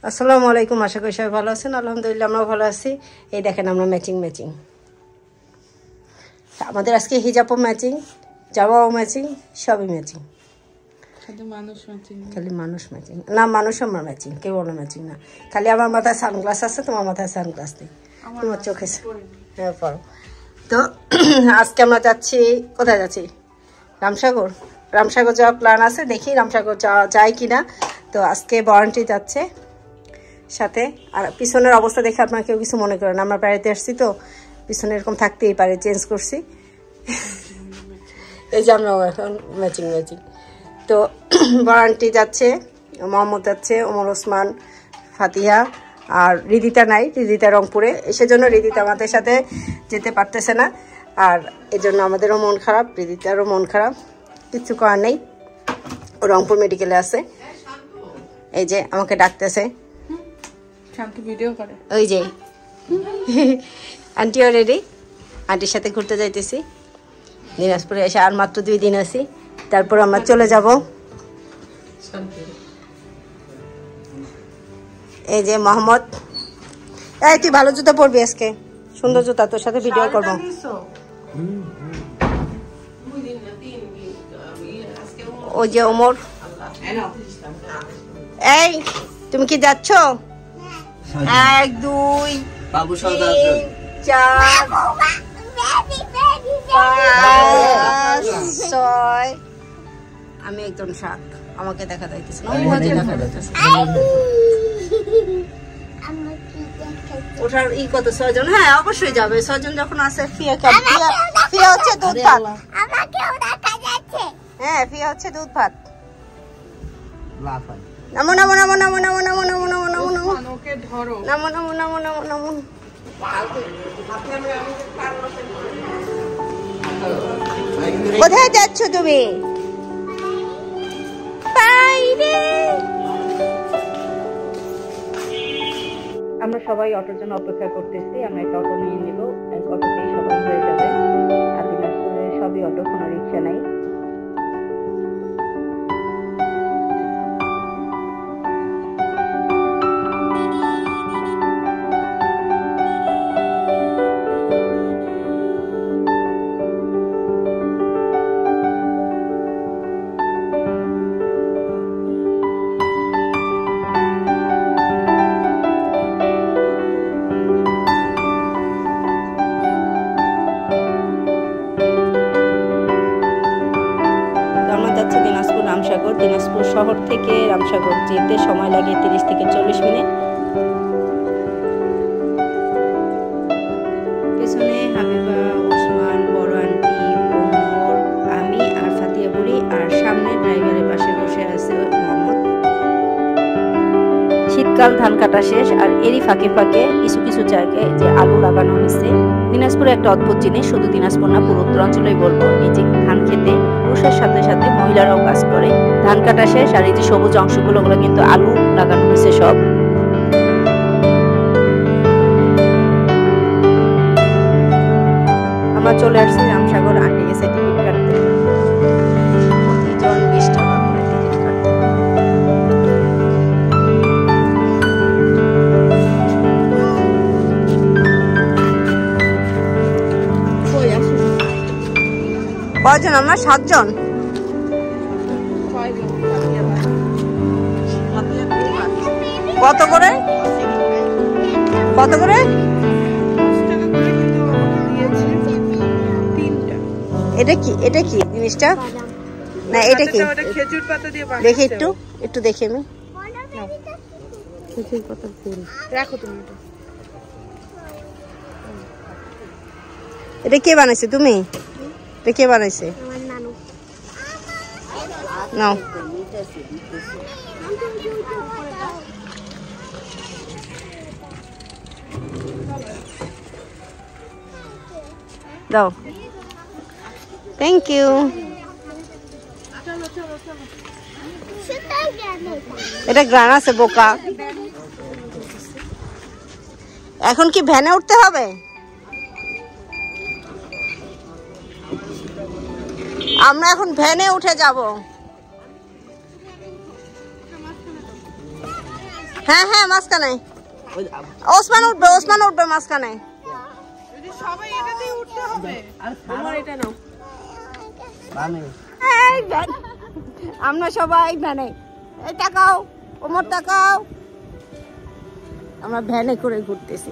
আসসালামু আলাইকুম, আশা করি সবাই ভালো আছেন। আলহামদুলিল্লাহ আমরাও ভালো আছি। এই দেখেন আমরা ম্যাচিং আমাদের আজকে হিজাবও ম্যাচিং, জামাও ম্যাচিং, সবই ম্যাচিং। খালি মানুষ ম্যাচিং না, মানুষ আমার ম্যাচিং, কেউ অন্য ম্যাচিং না। খালি আমার মাথায় সানগ্লাস আছে, তোমার মাথায় সানগ্লাস নেই, তোমার চোখে। হ্যাঁ পড়ো। তো আজকে আমরা যাচ্ছি, কোথায় যাচ্ছি? রামসাগর যাওয়ার প্ল্যান আছে, দেখি রামসাগর যাওয়া যায় কিনা। তো আজকে বরান্টি যাচ্ছে সাথে। আর পিছনের অবস্থা দেখে আপনারা কেউ কিছু মনে করেন, আমরা বাড়িতে আসছি তো পিছনে এরকম থাকতেই পারে, চেঞ্জ করছি। এই যে আমরা এখন ম্যাচিং। তো বরান্টি যাচ্ছে, মোহাম্মদ যাচ্ছে, ওমর ওসমান, ফাতিহা, আর রিদিতা নাই, রিদিতা রংপুরে। সেজন্য রিদিতা আমাদের সাথে যেতে পারতেছে না, আর এজন্য আমাদেরও মন খারাপ, রিদিতারও মন খারাপ। কিচ্ছু করার নেই, ও রংপুর মেডিকেলে আছে। এই যে আমাকে ডাকতেছে, ওই যে আন্টিও রেডি, আন্টির সাথে ঘুরতে যাইতেছি দিনাজপুরে। এসে আর মাত্র 2 দিন আছি, তারপর আমরা চলে যাব। এই যে মোহাম্মদ, এই তুই ভালো জুতা পরবি আজকে, সুন্দর জুতা, তোর সাথে ভিডিও করবো। ওই যে ওমর। এই তুমি কি যাচ্ছ? 1 2 3 4 5 6, আমি একদম 7। আমাকে দেখা যাইতেছে না, ওঠার কত 6 জন? হ্যাঁ অবশ্যই যাবে, 6 জন যখন আছে। ফিয়া হচ্ছে দুধ ভাত, হ্যাঁ ফিয়া হচ্ছে দুধ ভাত। নামো নামো নামো নামো নামো নামো নামো নামো নামো নামো নামো নামো নামো নামো নামো। কোথায় যাচ্ছ তুমি? আমরা সবাই অটোর জন্য অপেক্ষা করতেছি। আমরা একটা অটো নিয়ে নিব, অটোতেই সবাই হয়ে যাবে। আর দিনাজপুরে সবই অটো, কোনো রিক্সা নাই। দিনাজপুর শহর থেকে রামসাগর যেতে সময় লাগে 30 থেকে 40 মিনিট। পেছনে হাবিবা, ওসমান, বড় আন্টি, ওমর, আমি আর ফাতিহা বুড়ি, আর সামনে ড্রাইভারের পাশে বসে আছে মোহাম্মদ। শীতকাল, ধান কাটা শেষ, আর এরই ফাঁকে ফাঁকে কিছু কিছু জায়গায় যে আলু লাগানো হয়েছে। দিনাজপুরে একটা অদ্ভুত জিনিস, শুধু দিনাজপুর না পুরো উত্তরাঞ্চলেই বলবো, এই যে ধান খেতে পুরুষের সাথে সাথে মহিলারাও কাজ করে। ধান কাটা শেষ, আর এই যে সবুজ অংশগুলো, ওগুলো কিন্তু আলু লাগানো হয়েছে সব। আমরা চলে আসছি রামসাগর। আন্টি গেছে টিকিট কাটতে, প্রতিজন 20 টাকা করে টিকিট কাটতে। কয়জন আমরা? 7 জন। কত করে? এটা কি জিনিসটা? না এটা কি? খেজুর পাতা দিয়ে বানানো। দেখি একটু দেখি আমি। খেজুর পাতার ফুল রাখো তুমি। এটা কে বানাইছে? তুমি? এটা কে বানাইছে? আমার নানু। নাও। দাও। Thank you. এটা গ্রান আছে বোকা। এখন কি ভ্যানে উঠতে হবে? আমরা এখন ভ্যানে উঠে যাব। হ্যাঁ হ্যাঁ মাঝখানে ওসমান উঠবে মাঝখানে। সবাই এটাতেই উঠতে হবে। আমার এটা নাও। আমরা সবাই ভ্যানে, এই তাকাও ওমর তাকাও, আমরা ভ্যানে করে ঘুরতেছি।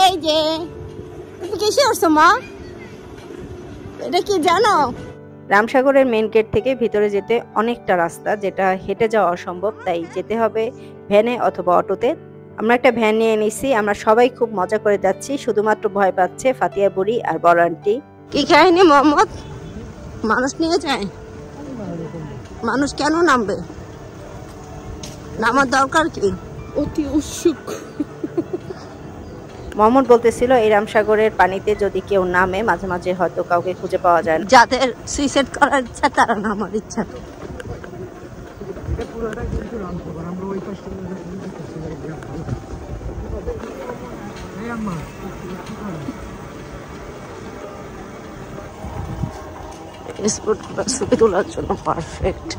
এই যে তুমি কিসে উঠছো মা, এটা কি জানো? রামসাগরের মেন গেট থেকে ভিতরে যেতে অনেকটা রাস্তা, যেটা হেঁটে যাওয়া অসম্ভব, তাই যেতে হবে ভ্যানে অথবা অটোতে। আমরা একটা ভ্যান নিয়ে নিছি, আমরা সবাই খুব মজা করে যাচ্ছি, শুধুমাত্র ভয় পাচ্ছে ফাতিয়া বুড়ি আর বড় আন্টি। কি খায়নি মোহাম্মদ? মানুষ নিয়ে যায়, মানুষ কেন নামবে? নামার দরকার কি? অতি উৎসুক। মোহাম্মদ বলতেছিল এই রামসাগরের পানিতে যদি কেউ নামে মাঝে মাঝে হয়তো কাউকে খুঁজে পাওয়া যায় না, যাদের সুইসাইড করার ইচ্ছা তারা নামার ইচ্ছা। ছবি তোলার জন্য পারফেক্ট।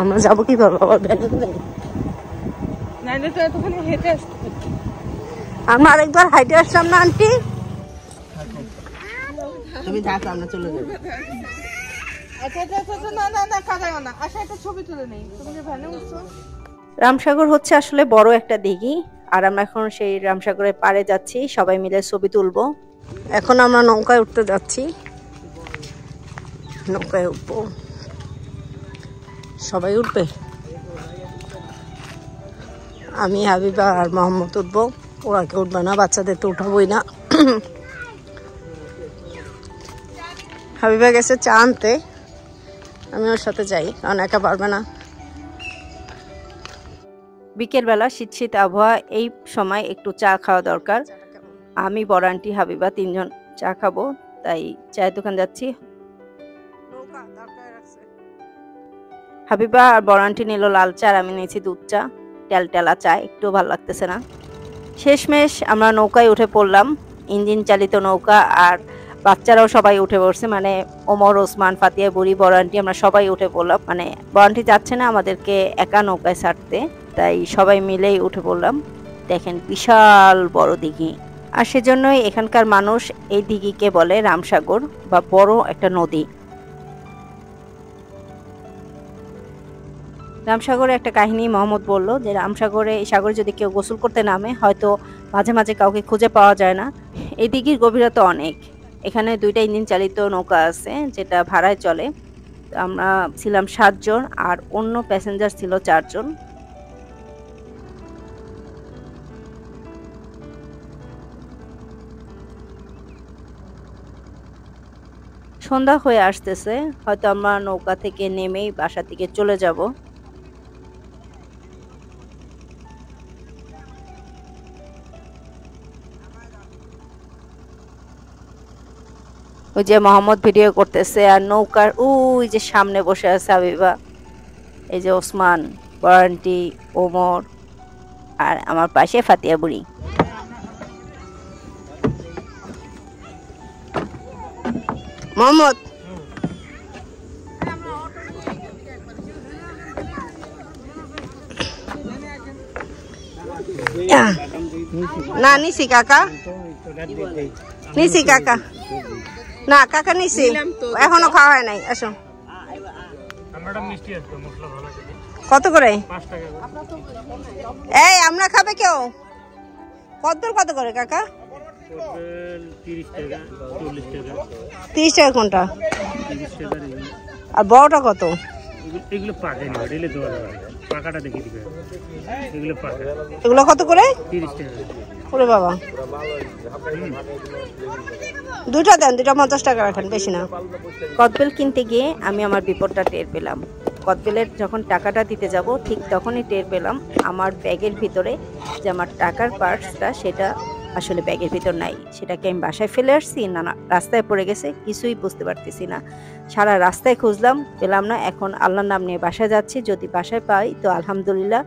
আমরা যাবো কিভাবে? আমরা আরেকবার হাইটে আসলাম না আন্টি? তুমি থাকো, আমরা চলে যাবো। রামসাগর হচ্ছে আসলে বড় একটা দিঘি, আর আমরা এখন সেই রামসাগরের পাড়ে যাচ্ছি, সবাই মিলে ছবি তুলবো। এখন আমরা নৌকায় উঠতে যাচ্ছি, নৌকায় উঠবো। সবাই উঠবে, আমি হাবিবা আর মোহাম্মদ উঠবো, ওরা কেউ উঠবে না, বাচ্চাদের তো উঠাবোই না। হাবিবা গেছে চা আনতে, আমি ওর সাথে যাই, কারণ একা পারবে না। বিকেলবেলা শীত শীত আবহাওয়া, এই সময় একটু চা খাওয়া দরকার। আমি বড় আন্টি হাবিবা তিনজন চা খাবো, তাই চায়ের দোকান যাচ্ছি। হাবিবা আর বড় আন্টি নিল লাল চা, আর আমি নিয়েছি দুধ চা, টেলটেলা চা, একটু ভালো লাগতেছে না। শেষমেশ আমরা নৌকায় উঠে পড়লাম, ইঞ্জিন চালিত নৌকা, আর বাচ্চারাও সবাই উঠে পড়ছে, মানে ওমর, ওসমান, ফাতিয়া বুড়ি, বড় আন্টি, আমরা সবাই উঠে পড়লাম। মানে বড় আন্টি যাচ্ছে না আমাদেরকে একা নৌকায় ছাড়তে, তাই সবাই মিলেই উঠে পড়লাম। দেখেন বিশাল বড় দিঘি, আর সেজন্যই এখানকার মানুষ এই দিঘিকে বলে রামসাগর বা বড় একটা নদী। রামসাগরে একটা কাহিনী মোহাম্মদ বলল যে রামসাগরে, এই সাগরে যদি কেউ গোসল করতে নামে হয়তো মাঝে মাঝে কাউকে খুঁজে পাওয়া যায় না। এই দিঘির গভীরতা অনেক, এখানে দুইটা ইঞ্জিন চালিত নৌকা আছে যেটা ভাড়ায় চলে। আমরা ছিলাম 7 জন, আর অন্য প্যাসেঞ্জার ছিল 4 জন। সন্ধ্যা হয়ে আসতেছে, হয়তো আমরা নৌকা থেকে নেমেই বাসা থেকে চলে যাব। ওই যে মোহাম্মদ ভিডিও করতেছে, আর নৌকার ওই যে সামনে বসে আছে হাবিবা, এই যে ওসমান, বড় আন্টি, ওমর, আর আমার পাশে ফাতিয়া বুড়ি। মোহাম্মদ না নিছি কাকা, নিছি কাকা, না কাকা নিছি, এখনো খাওয়া হয় নাই। আসো, কত করে? এই আমরা খাবে কেউ? কত করে কাকা? 30 টাকা কোনটা? আর বড়টা কত? এগুলো পাকা না, এগুলো দেওয়া যাবে, পাকাটা দেখিয়ে দিবে। এগুলো পাকা, এগুলো কত করে? 30 টাকা। ওরে বাবা, দুইটা দেন, দুইটা 50 টাকা রাখেন, বেশি না। কদবেল কিনতে গিয়ে আমি আমার বিপদটা টের পেলাম। কদবেলের যখন টাকাটা দিতে যাব ঠিক তখনই টের পেলাম আমার ব্যাগের ভিতরে যে আমার টাকার পার্সটা সেটা আসলে ব্যাগের ভিতর নাই। সেটাকে আমি বাসায় ফেলে আসছি না রাস্তায় পড়ে গেছে, কিছুই বুঝতে পারতেছি না। সারা রাস্তায় খুঁজলাম, পেলাম না। এখন আল্লাহর নাম নিয়ে বাসায় যাচ্ছি, যদি বাসায় পাই তো আলহামদুলিল্লাহ।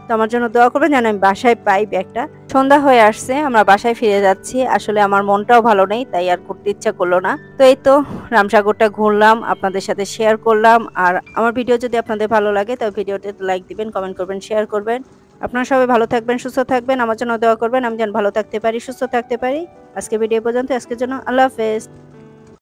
তো আমার জন্য দোয়া করবেন যেন আমি বাসায় পাই ব্যাগটা। সন্ধ্যা হয়ে আসছে, আমরা বাসায় ফিরে যাচ্ছি। আসলে আমার মনটাও ভালো নেই, তাই আর করতে ইচ্ছা করলো না। তো এই তো রামসাগরটা ঘুরলাম, আপনাদের সাথে শেয়ার করলাম। আর আমার ভিডিও যদি আপনাদের ভালো লাগে তবে ভিডিওতে লাইক দিবেন, কমেন্ট করবেন, শেয়ার করবেন। আপনারা সবাই ভালো থাকবেন, সুস্থ থাকবেন, আমার জন্য দোয়া করবেন আমি যেন ভালো থাকতে পারি, সুস্থ থাকতে পারি। আজকে ভিডিও পর্যন্ত, আজকের জন্য আল্লাহ হাফেজ।